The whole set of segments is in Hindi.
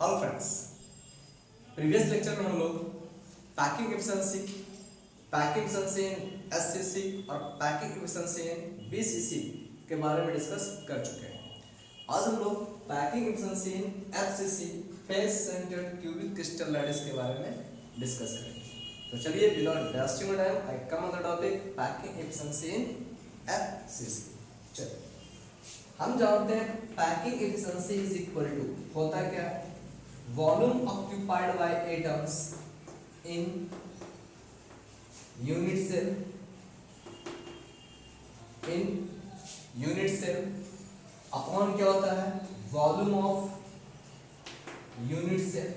हेलो फ्रेंड्स, प्रीवियस लेक्चर में हम लोग पैकिंग एफिशिएंसी इन एससीसी और पैकिंग एफिशिएंसी इन बीसीसी के बारे में डिस्कस कर चुके हैं। आज हम लोग packing efficiency in FCC face centred cubic crystal lattice के बारे में डिस्कस करेंगे। तो चलिए without wasting time I come on the topic packing efficiency in FCC. चलिए हम जानते हैं packing efficiency is equal to होता क्या है, volume occupied by atoms in unit cell upon क्या होता है, volume of unit cell.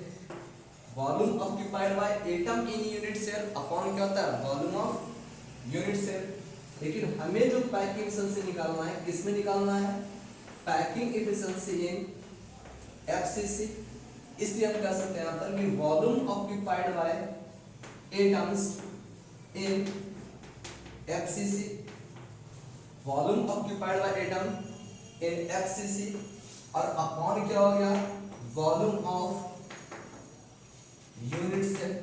Volume occupied by atom in unit cell upon क्या होता है, वॉल्यूम ऑफ यूनिट सेल। लेकिन हमें जो पैकिंग एफिशिएंसी निकालना है, किसमें निकालना है, पैकिंग एफिशिएंसी इन एफसीसी। इसलिए हम कह सकते हैं यहां पर कि volume occupied by atoms in FCC, volume occupied by atom in FCC और अपॉन क्या हो गया, volume of unit cell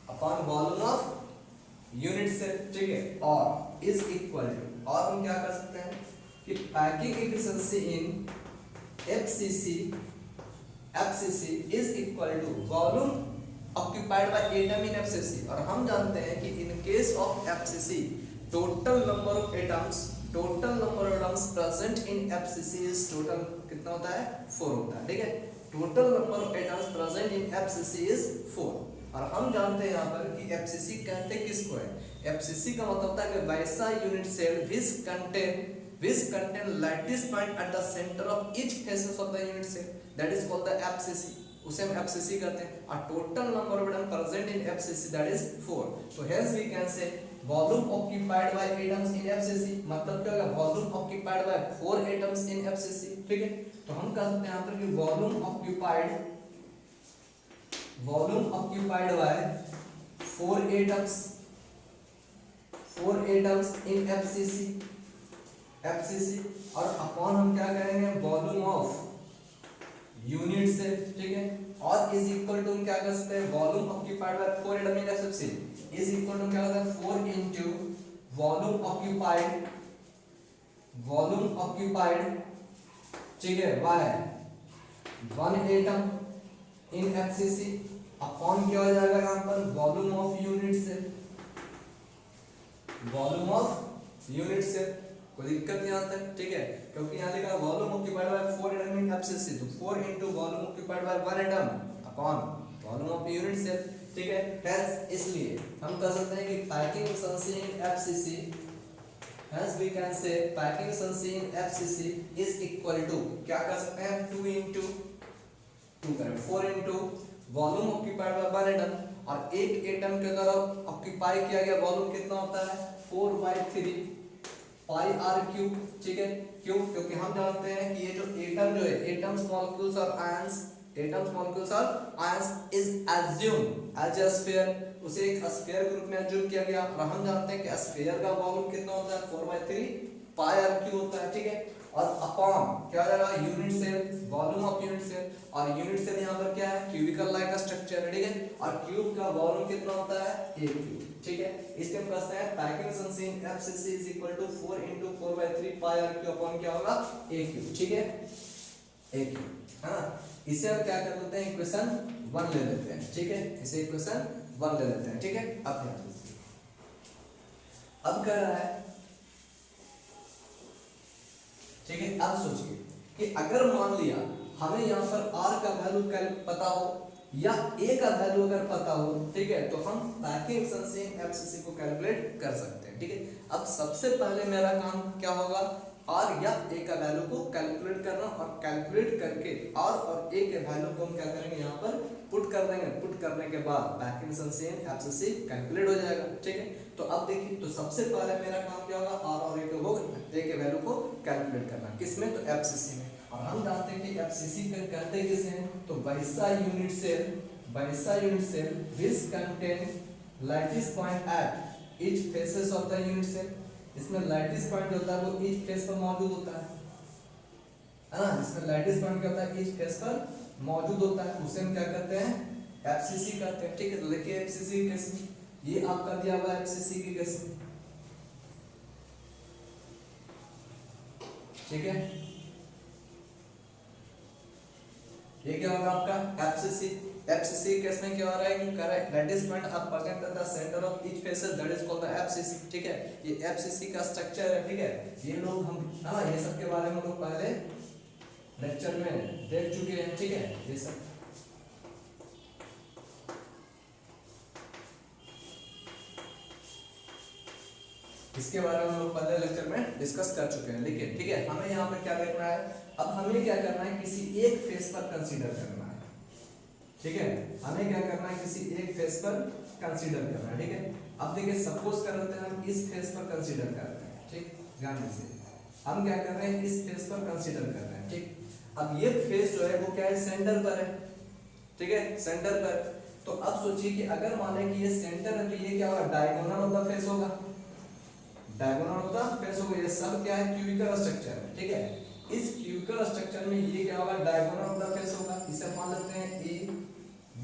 upon volume of unit cell. ठीक है, और इज इक्वल टू, और हम क्या कर सकते हैं कि packing efficiency in FCC is equal to volume occupied by atom in FCC. और हम जानते हैं कि in case of FCC total number of atoms present in FCC is total कितना होता है, 4 होता है। ठीक है, total number of atoms present in FCC is 4। और हम जानते हैं यहाँ पर कि एफसीसी कहते किसको है, एफसीसी का मतलब होता है कि वैसा unit cell which contain lattice point at the center of each faces of the unit cell, that is called the FCC, उसे हम FCC कहते हैं। और total number of atoms present in FCC that is 4. So hence we can say volume occupied by atoms in FCC मतलब क्या होगा, volume occupied by 4 atoms in FCC। ठीक है, तो हम कह सकते हैं यहाँ पर कि volume occupied by 4 atoms in FCC और अपॉन हम क्या करेंगे, वॉल्यूम ऑफ यूनिट सेल। ठीक है, और इज इक्वल टू हम क्या कर सकते हैं, volume occupied by 4 atom in FCC is equal to क्या होता है, 4 इनटू वॉल्यूम ऑक्यूपाइड ठीक है by 1 atom in FCC upon क्या हो जाएगा यहाँ पर, वॉल्यूम ऑफ यूनिट सेल। कोई दिक्कत नहीं आता है। ठीक है, क्योंकि यहाँ लिखा volume occupied by 4 atom in FCC, तो 4 into volume occupied by 1 atom upon volume of unit cell. ठीक है, हेंस इसलिए हम कह सकते हैं कि packing efficiency in FCC, hence we can say packing efficiency in FCC is equal to क्या कर सकते हैं, 2 इनटू 2 करें 4 into volume occupied by 1 atom, और एक एटम के द्वारा ऑक्यूपाई किया गया वॉल्यूम कितना होता है, 4/3 पाई आर क्यूब। ठीक है, क्यों, क्योंकि हम जानते हैं कि ये जो एटम जो है, एटम्स मॉलिक्यूल्स और ions is assume as a sphere, उसे एक स्फीयर के रूप में अज्यूम किया गया। और हम जानते हैं कि स्फीयर का वॉल्यूम कितना होता है, 4/3 पाई आर क्यूब होता है। ठीक है, और अपॉन क्या हो जाएगा, unit cell, volume of unit cell. और यूनिट सेल यहाँ पर क्या है, क्यूबिकल लाइक का स्ट्रक्चर है। ठीक है, और क्यूब का वॉल्यूम कितना होता है, a क्यूब। ठीक है, इसके हम कहते हैं packing efficiency in FCC is equal to 4 into 4/3 pi r cube upon क्या होगा, a क्यूब। ठीक है, a क्यूब। हां, इसे हम क्या कर लेते हैं, इक्वेशन 1 ले लेते हैं। ठीक है, इसे इक्वेशन 1 ले लेते हैं। ठीक है, अब ध्यान दीजिए, अब कह रहा है, ठीक है, अब सोचिए कि अगर मान लिया हमें यहाँ पर r का वैल्यू पता हो या a का वैल्यू अगर पता हो, ठीक है, तो हम पैकिंग एफिशिएंसी इन एफसीसी को कैलकुलेट कर सकते हैं। ठीक है, अब सबसे पहले मेरा काम क्या होगा, r या a का वैल्यू को कैलकुलेट करना, और कैलकुलेट करके r और a के वैल्यू को हम क्या करेंगे, यहाँ पर पुट कर देंगे। पुट करने के बाद packing efficiency in FCC calculate हो जाएगा। ठीक है, तो अब देखिए, तो सबसे पहले मेरा काम क्या होगा, r और a के वैल्यू को कैलकुलेट करना, किसमें, तो एफसीसी में। और हम जानते हैं कि एफसीसी का कहते हैं किसे, तो वैसा unit cell which contain lattice point at each faces of the unit cell। इसमें लैटिस पॉइंट होता है वो ईच फेस पर मौजूद होता है है ना, जिसमें लैटिस पॉइंट क्या होता है ईच फेस पर मौजूद होता है, उसे हम क्या करते हैं एफसीसी करते हैं। ठीक है, तो देखिए एफसीसी की केस में ये आपका दिया हुआ एफसीसी की केस में, ठीक है, ये क्या होगा आपका एफसीसी। एफसीसी केस में क्या हो रहा है कि correct lattice point are present at the centre of each face, that is called the FCC. ठीक है, ये एफसीसी का स्ट्रक्चर है। ठीक है, ये लोग हम हाँ ये सब के बारे में लोग पहले लेक्चर में देख चुके हैं। ठीक है, ये सब इसके बारे में हम लोग पहले लेक्चर में डिस्कस कर चुके हैं। लेकिन ठीक है, हमें यहाँ पर क्या देखना है, अब हमें क्या करना है किसी एक फेस पर कंसीडर करना है। ठीक है, हमें क्या करना है किसी एक फेस पर कंसीडर करना है। ठीक है, अब देखिए सपोज कर लेते हैं हम इस फेस पर कंसीडर कर रहे हैं। ठीक, ध्यान दीजिए हम क्या कर रहे हैं इस फेस पर कंसीडर कर रहे हैं। ठीक, अब ये फेस जो है वो क्या है सेंटर पर है। ठीक है, सेंटर पर। तो अब सोचिए कि अगर माने कि ये सेंटर है तो ये क्या होगा डायगोनल ऑफ द फेस होगा, डायगोनल ऑफ द फेस होगा। ये सब क्या है क्यूबिकल स्ट्रक्चर है। ठीक है, इस क्यूबिकल स्ट्रक्चर में ये क्या होगा डायगोनल ऑफ द फेस होगा। इसे मान लेते हैं ए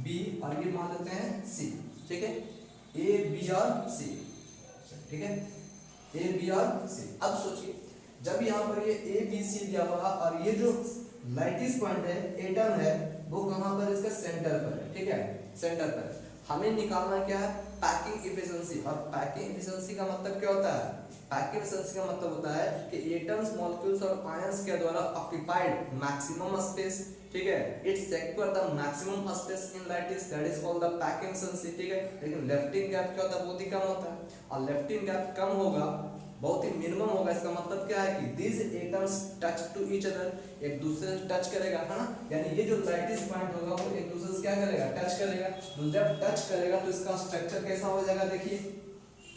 बी और ये मान लेते हैं सी। ठीक है, ए बी और सी। ठीक है, ए बी और सी। अब सोचिए जब यहाँ पर ये ए बी सी दिया हुआ और ये जो लैटिस पॉइंट है एटम है वो कहाँ पर इसका सेंटर पर है। ठीक है, सेंटर पर हमें निकालना क्या है पैकिंग एफिशिएंसी। और पैकिंग एफिशिएंसी का मतलब क्या होता है, पैकिंग एफिशिएंसी का मतलब होता है कि एटम्स मॉलिक्यूल्स और आयंस के द्वारा ऑक्यूपाइड मैक्सिमम स्पेस। ठीक है, it's sector the maximum space in lattice, that is called the packing efficiency. ठीक है, लेकिन लेफ्टिंग गैप क्या होता है बहुत ही कम होता है, और लेफ्टिंग गैप कम होगा बहुत ही मिनिमम होगा। इसका मतलब क्या है कि these atoms touch to each other, एक दूसरे से टच करेगा, है ना, यानी ये जो लैटिस पॉइंट होगा वो एक दूसरे से क्या करेगा टच करेगा। तो जब टच करेगा तो इसका स्ट्रक्चर कैसा हो जाएगा, देखिए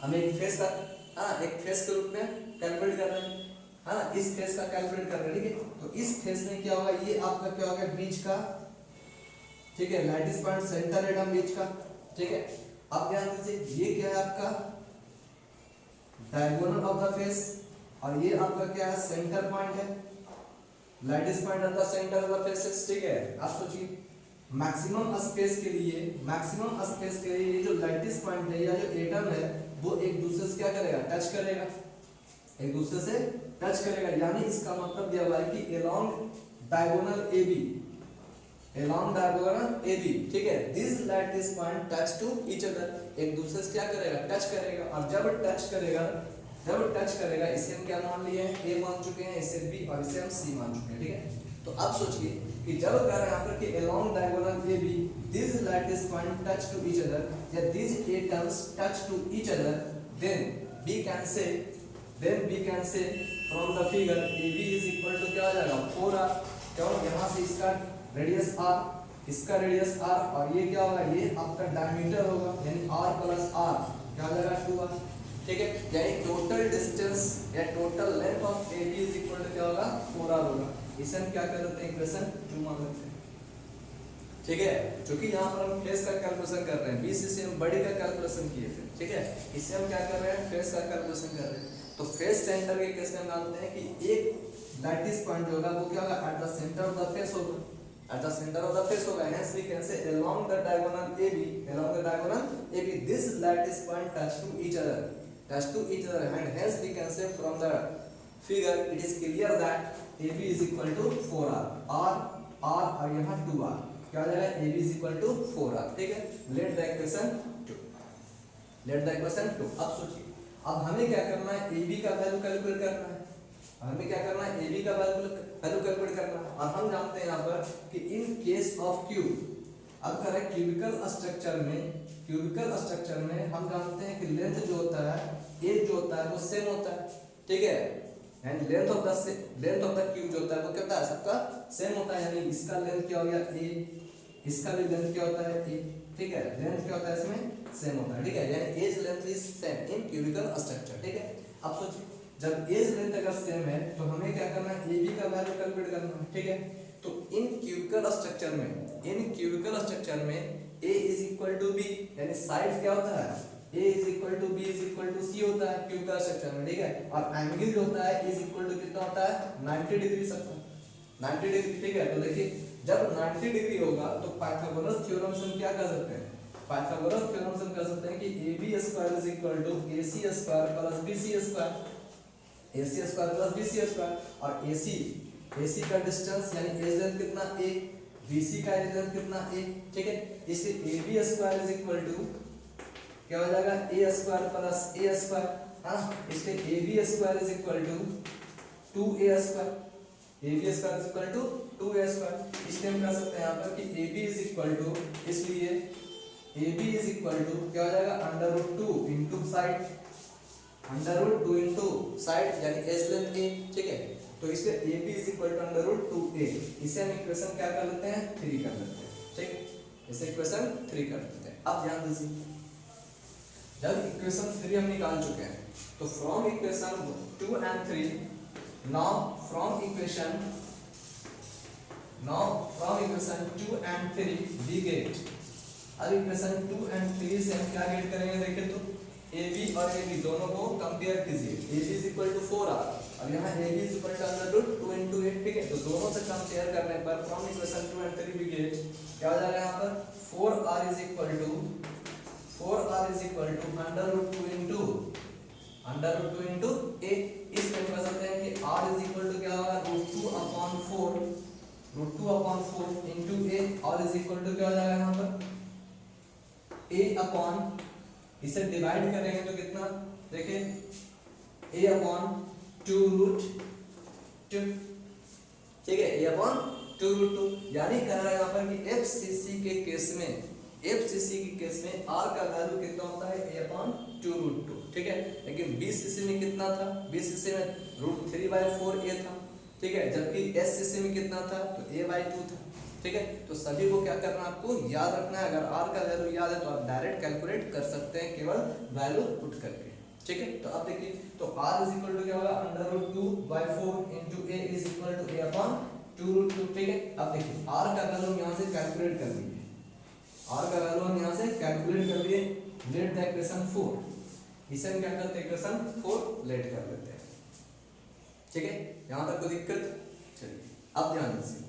हम एक फेस का एक फेस के रूप में कैलकुलेट कर रहे हैं, है ना, इस फेस का कैलकुलेट कर रहे हैं। ठीक है, तो इस फेस में क्या होगा ये आपका क्या होगा बीच का। ठीक है, लैटिस पॉइंट सेंटर एटम बीच का। ठीक है, अब ध्यान दीजिए ये क्या है आपका डायगोनल ऑफ द फेस और ये आपका क्या है सेंटर पॉइंट है, lattice point eight the centre of the face. ठीक है, आप सोचिए मैक्सिमम स्पेस के लिए ये जो लैटिस पॉइंट है या जो एटम है वो एक दूसरे से क्या करेगा टच करेगा, एक दूसरे से टच करेगा। यानी इसका मतलब दिया हुआ है कि along diagonal AB, along diagonal AB। ठीक है, this lattice point touch to each other, एक दूसरे से क्या करेगा टच करेगा। और जब टच करेगा इसे हम क्या मान लिए हैं A मान चुके हैं, इसे B और इसे हम C मान चुके हैं। ठीक है, तो अब सोचिए कि जब कह रहे हैं यहाँ पर कि along diagonal AB this lattice point touch to each other या this atoms touch to each other, then we can say from the figure AB is equal to क्या हो जाएगा 4r। क्यों, यहाँ से इसका रेडियस r, इसका रेडियस r और ये क्या होगा ये आपका डायमीटर होगा, यानी r प्लस r क्या हो जाएगा 2r। ठीक है, यानी टोटल डिस्टेंस या total length of AB is equal to क्या होगा 4r होगा। इसे हम क्या कर लेते हैं इक्वेशन 2 मान लेते हैं। ठीक है, क्योंकि यहाँ पर हम फेस का कैलकुलेशन कर रहे हैं, BC से हम बड़ी का कैलकुलेशन किए थे। ठीक है, इससे हम क्या कर रहे हैं फेस का कैलकुलेशन कर रहे हैं। तो फेस सेंटर के केस में हम जानते हैं कि एक लैटिस पॉइंट होगा वो क्या होगा at the centre of the face होगा, at the centre of the face होगा। Hence we can say along the diagonal AB this lattice point touch to each other and hence we can say from the figure it is clear that AB is equal to 4r, r और यहाँ 2r क्या हो जाएगा AB is equal to 4r। ठीक है, let the equation 2। अब सोचिए अब हमें क्या करना है AB का वैल्यू कैलकुलेट करना है, हमें क्या करना है AB का वैल्यू कैलकुलेट करना है। और हम जानते हैं यहाँ पर कि इन केस ऑफ क्यूब, अब करें क्यूबिकल स्ट्रक्चर में हम जानते हैं कि लेंथ जो होता है एज जो होता है वो सेम होता है। ठीक है, and length of the cube जो होता है वो क्या होता है सबका सेम होता है, यानी इसका लेंथ क्या हो गया a, इसका भी लेंथ क्या होता है a। ठीक है, लेंथ क्या होता है इसमें सेम होता है। ठीक है, यानी edge length is same in cubical structure. ठीक है, अब सोचिए जब एज लेंथ अगर सेम है तो हमें क्या करना है AB का वैल्यू कैलकुलेट करना है। ठीक है, तो इन क्यूबिकल स्ट्रक्चर में A is equal to B, यानी साइड क्या होता है A is equal to B is equal to C होता है क्यूबिकल स्ट्रक्चर में। ठीक है, और एंगल जो होता है इज इक्वल टू कितना होता है 90 डिग्री सबका 90 डिग्री, ठीक है। तो देखिए जब 90 डिग्री होगा तो पाइथागोरस थ्योरम से हम क्या कर सकते हैं, पाइथागोरस थ्योरम से हम कर सकते हैं कि AB square is equal to AC square plus BC square, AC square plus BC square. और AC का डिस्टेंस यानी एज लेंथ कितना a, BC का एज लेंथ कितना a, ठीक है। इसलिए AB square is equal to क्या हो जाएगा A square plus A square, हाँ। इसलिए AB square is equal to 2A square, AB square is equal to 2A square. इसलिए हम कह सकते हैं यहाँ पर कि AB इज इक्वल टू, इसलिए AB इज इक्वल टू क्या हो जाएगा √2 इंटू साइड, √2 इंटू साइड यानी एज लेंथ a, ठीक है। तो इसलिए AB is equal to √2a। इसे हम इक्वेशन क्या कर लेते हैं 3 कर लेते हैं, ठीक। इसे इक्वेशन 3 कर लेते हैं। अब ध्यान दीजिए जब इक्वेशन 3 हम निकाल चुके हैं तो from equation 2 and 3 now from equation 2 and 3 we get, अब इक्वेशन 2 and 3 से हम क्या गेट करेंगे, देखिए तो AB और AB दोनों को कंपेयर कीजिए। AB is equal to 4R और यहाँ AB is equal to √2 into 8, ठीक है। तो दोनों से कंपेयर करने पर from equation 2 and 3 we get क्या हो जाएगा यहाँ पर 4R is equal to √2 into a। इसमें हम कह सकते हैं कि R इज इक्वल टू क्या होगा √2/4 into a। R is equal to क्या हो जाएगा यहाँ पर a अपॉन, इसे डिवाइड करेंगे तो कितना, देखिए a अपॉन 2√2, ठीक है। a अपॉन 2√2 यानी कह रहा है यहाँ पर कि FCC के केस में R का वैल्यू कितना होता है a अपॉन 2√2, ठीक है। लेकिन BCC में कितना था, BCC में √3/4a था, ठीक है। जबकि SCC में कितना था तो a/2 था, ठीक है। तो सभी को क्या करना है आपको याद रखना है। अगर R का वैल्यू याद है तो आप डायरेक्ट कैलकुलेट कर सकते हैं केवल वैल्यू पुट करके, ठीक है। तो अब देखिए तो R इज इक्वल टू क्या होगा √2/4 into a is equal to a upon 2√2, ठीक है। अब देखिए R का वैल्यू यहाँ से कैलकुलेट कर लीजिए, R का वैल्यू हम यहाँ से कैलकुलेट कर लिए। लेट द इक्वेशन 4, इसे हम क्या करते हैं इक्वेशन 4 लेट कर लेते हैं, ठीक है। यहाँ तक कोई दिक्कत, चलिए अब ध्यान दीजिए।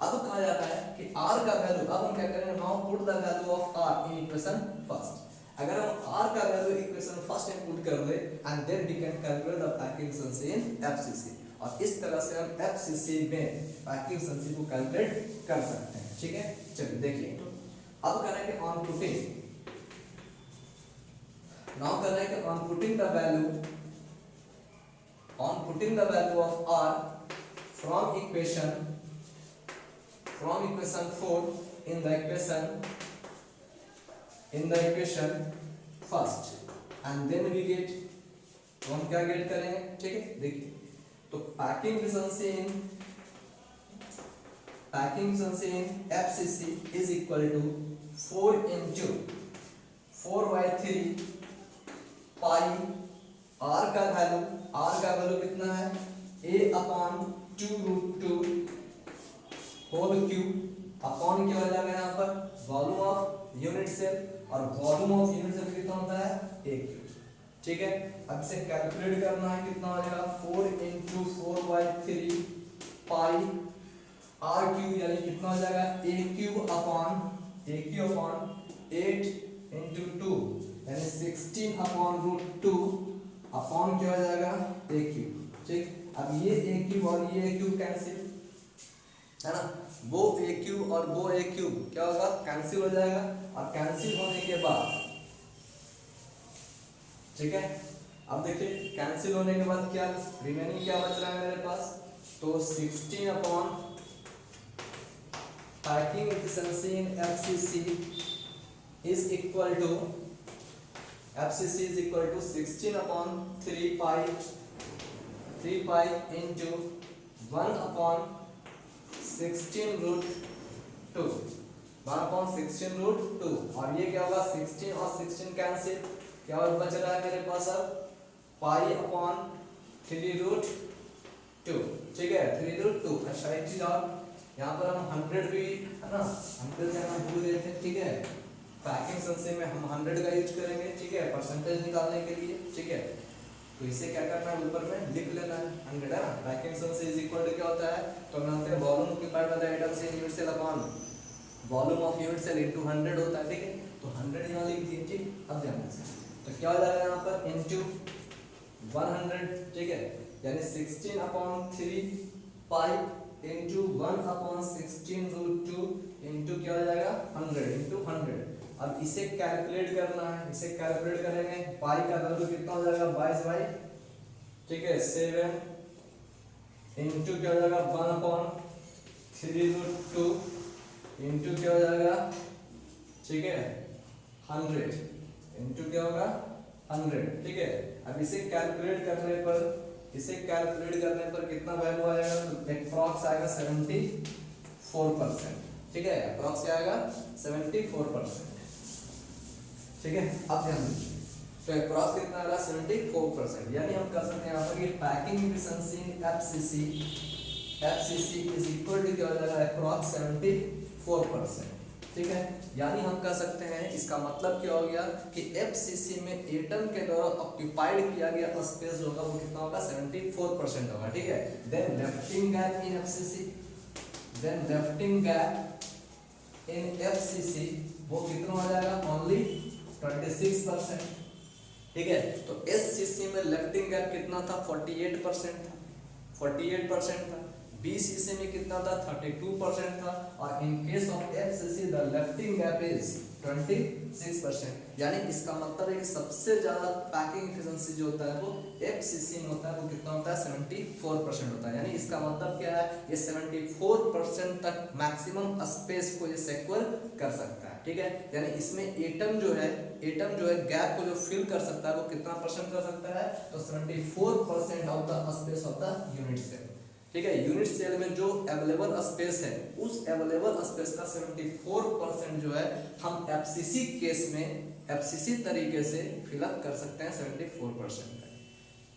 अब कहा जाता है कि R का वैल्यू, अब हम क्या करेंगे now put the value of R in equation first. अगर हम R का वैल्यू इक्वेशन फर्स्ट में पुट कर दे and then we can calculate the packing efficiency in FCC, और इस तरह से हम FCC में पैकिंग एफिशिएंसी को कैलकुलेट कर सकते हैं, ठीक है। चलिए देखिए अब कर रहे हैं कि on putting the value of R from equation 4 in the equation first and then we get, तो हम क्या गेट करेंगे, ठीक है। देखिए तो packing efficiency in FCC is equal to 4 into 4/3 pi R का वैल्यू कितना है a upon 2√2 whole cube upon क्या हो जाएगा यहाँ पर वॉल्यूम ऑफ यूनिट सेल, और वॉल्यूम ऑफ यूनिट सेल कितना होता है a क्यूब, ठीक है। अब इसे कैलकुलेट करना है, कितना हो जाएगा 4 into 4/3 पाई R क्यूब यानी कितना हो जाएगा a क्यूब अपॉन 8 into 2 यानी 16/√2 अपॉन क्या हो जाएगा a क्यूब, ठीक। अब ये a क्यूब और ये a क्यूब कैंसिल है ना, वो a क्यूब और वो a क्यूब क्या होगा कैंसिल हो जाएगा, और कैंसिल होने के बाद, ठीक है। अब देखिए कैंसिल होने के बाद क्या रिमेनिंग क्या बच रहा है मेरे पास, तो 16 upon packing efficiency in FCC is equal to 16 upon 3 pi into 1 upon 16√2 और ये क्या होगा 16 और 16 कैंसिल, क्या और बच रहा है मेरे पास अब पाई अपॉन 3√2, ठीक है 3√2। अच्छा एक चीज और, यहाँ पर हम 100 भी है ना 100 से हम भूल गए थे, ठीक है। पैकिंग एफिशिएंसी में हम 100 का यूज करेंगे, ठीक है, परसेंटेज निकालने के लिए, ठीक है। तो इसे क्या करना है, ऊपर में लिख लेना है 100 है ना। Packing efficiency is equal to क्या होता है, तो हम जानते हैं volume occupied by the atoms in unit cell upon volume of unit cell into 100 होता है, ठीक है। तो 100 यहाँ लिख दिए, ठीक। अब ध्यान से तो क्या हो जाएगा यहाँ पर इनटू 100, ठीक है, यानी 16/3 पाई इनटू 1/16√2 इनटू क्या हो जाएगा 100 इनटू 100। अब इसे कैलकुलेट करना है, इसे कैलकुलेट करेंगे, पाई का वैल्यू कितना हो जाएगा 22, ठीक है, 7 इनटू क्या हो जाएगा 1/3√2 इनटू क्या हो जाएगा, ठीक है, 100 इनटू क्या होगा 100, ठीक है। अब इसे कैलकुलेट करने पर, इसे कैलकुलेट करने पर कितना वैल्यू आएगा, तो अप्रॉक्स आएगा 74%, ठीक है। अप्रॉक्स क्या आएगा 74%, ठीक है। अब ध्यान दीजिए, तो अप्रॉक्स कितना आ रहा है 74%, यानी हम कर सकते हैं यहाँ पर कि packing efficiency FCC is equal to क्या हो जाएगा अप्रॉक्स 74%, ठीक है। यानी हम कह सकते हैं, इसका मतलब क्या हो गया कि एफसीसी में एटम के द्वारा ऑक्यूपाइड किया गया स्पेस होगा वो कितना होगा 74% होगा, ठीक है। Then lefting gap in FCC, then lefting gap in FCC वो कितना हो जाएगा ओनली 26%, ठीक है। तो एससीसी में लेफ्टिंग गैप कितना था 48% था, 48% था। बीसीसी में कितना था 32% था, और इन case of FCC the lifting gap is 26%। यानी इसका मतलब है कि सबसे ज्यादा पैकिंग एफिशिएंसी जो होता है वो एफसीसी में होता है, वो कितना होता है 74% होता है। यानी इसका मतलब क्या है, ये 74% तक मैक्सिमम स्पेस को ये सिक्योर कर सकता है, ठीक है। यानी इसमें एटम जो है गैप को जो फिल कर सकता है वो कितना परसेंट कर सकता है, तो 74% of the space of the unit cell, ठीक है। यूनिट सेल में जो अवेलेबल स्पेस है उस अवेलेबल स्पेस का 74% जो है हम एफसीसी केस में एफसीसी तरीके से फिलअप कर सकते हैं 74%,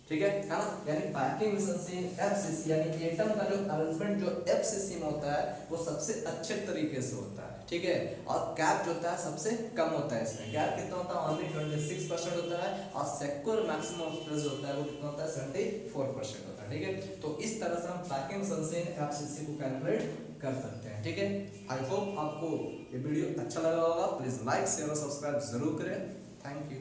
ठीक है ना। यानी पैकिंग एफिशिएंसी एफसीसी यानी एटम का जो अरेंजमेंट जो एफसीसी में होता है वो सबसे अच्छे तरीके से होता है, ठीक है। और गैप जो होता है सबसे कम होता है, इसमें गैप कितना होता है ओनली 26% होता है, और सिक्योर मैक्सिमम स्पेस होता है वो कितना होता है 74% होता है, ठीक है। तो इस तरह से हम पैकिंग एफिशिएंसी एफसीसी को कैलकुलेट कर सकते हैं, ठीक है। आई होप आपको ये वीडियो अच्छा लगा होगा। प्लीज लाइक शेयर और सब्सक्राइब जरूर करें। Thank you.